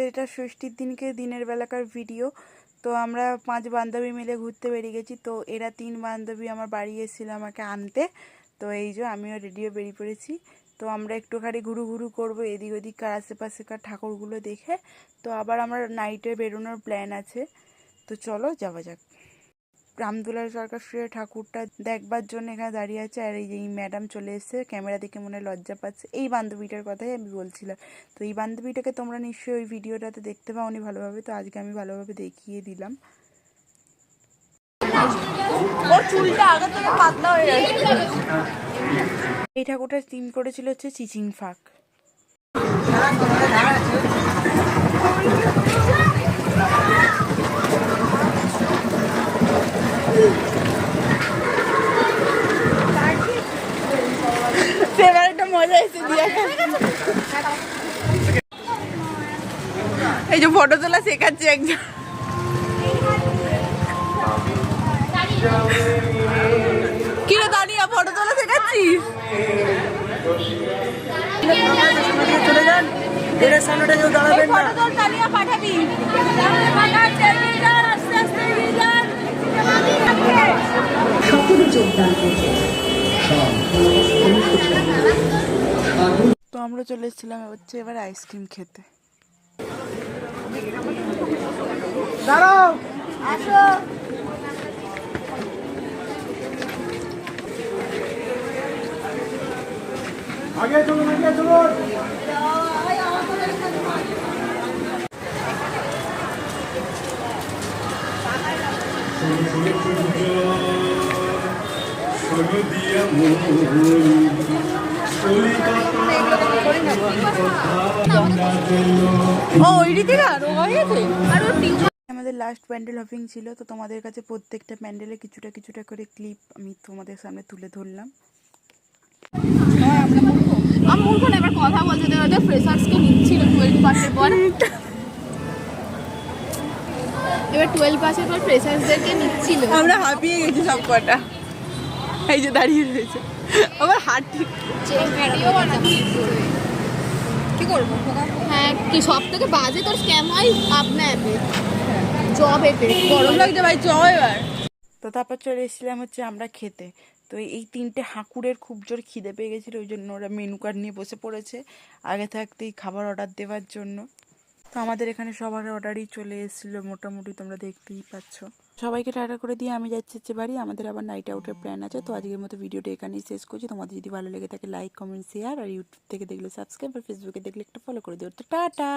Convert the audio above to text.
এটা ষষ্ঠীর দিনকে দিনের বেলাকার ভিডিও। তো আমরা 5 বান্ধবী মিলে ঘুরতে বেরিয়ে গেছি। তো এরা 3 বান্ধবী আমার বাড়ি এসেছিল আমাকে আনতে। তো এই যে আমিও রেডিও বেরিয়ে পড়েছি। তো আমরা একটুখানি ঘুরু করবো এদিক ওদিককার আশেপাশেকার ঠাকুরগুলো দেখে। তো আবার আমার নাইটে বেরোনোর প্ল্যান আছে। তো চলো যাওয়া যাক। রামদুলাল সরকার শ্রী ঠাকুরটা দেখবার জন্য এখানে দাঁড়িয়ে আছে। আর এই যে এই ম্যাডাম চলে এসেছে, ক্যামেরা দেখে মনে লজ্জা পাচ্ছে। এই বান্ধবীটার কথাই আমি বলছিলাম। তো এই বান্ধবীটাকে তোমরা নিশ্চয়ই ওই ভিডিওটাতে দেখতে পাওনি ভালোভাবে, তো আজকে আমি ভালোভাবে দেখিয়ে দিলাম। ওর চুলটা আগে থেকে পাতলা হয়ে গেছে। এই ঠাকুরটার থিম করেছিল হচ্ছে চিচিং ফাঁক। সেবার একটা মজা এসে দিয়ে এই যে ফটো তোলা শেখাচ্ছে একজন। কি রে দাঁড়িয়ে ফটো তোলা শেখাচ্ছিস? চলে যান, এর সামনেটা কেউ দাঁড়াবেন না। ফটো তোল দাঁড়িয়ে পাঠাবি। আস্তে আস্তে এগিয়ে যান। সকলে যোগদান করছে। তো আমরা চলে এসেছিলাম হচ্ছে এবার আইসক্রিম খেতে। দাঁড়াও, আসো। আগে চলুন, আগে চলুন। আমাদের লাস্ট প্যান্ডেল হপিং ছিল। তো তোমাদের কাছে প্রত্যেকটা প্যান্ডেলে কিছুটা করে ক্লিপ আমি তোমাদের সামনে তুলে ধরলাম। এবার কথা বলছে যে ফ্রেশার্সকে নিচ্ছিল 12 পাসের পর। এবার 12 পাসের পর ফ্রেশার্সদেরকে নিচ্ছিল। আমরা হাঁপিয়ে গেছি সব কটা। এই যে দাঁড়িয়ে রয়েছে আবার হাত ঠিক ভিডিও বানাবি কি করব? হ্যাঁ, কি সব থেকে বাজে তোর স্ক্যাম হয় আপনা অ্যাপে জব এতে। গরম লাগছে ভাই, চ এবার। তো তারপর চলে এসেছিলাম হচ্ছে আমরা খেতে। তো এই 3টে হাঁকুড়ের খুব জোর খিদে পেয়ে গেছিলো, ওই জন্য ওরা মেনু কার্ড নিয়ে বসে পড়েছে আগে থাকতেই খাবার অর্ডার দেওয়ার জন্য। তো আমাদের এখানে সবার অর্ডারই চলে এসেছিলো মোটামুটি, তোমরা দেখতেই পাচ্ছ। সবাইকে টাটা করে দিয়ে আমি যাচ্ছি হচ্ছে বাড়ি। আমাদের আবার নাইট আউটের প্ল্যান আছে। তো আজকের মতো ভিডিওটা এখানেই শেষ করছি। তোমাদের যদি ভালো লেগে থাকে লাইক কমেন্ট শেয়ার, আর ইউটিউব থেকে দেখলে সাবস্ক্রাইব, আর ফেসবুকে দেখলে একটা ফলো করে দিও। তো টাটা।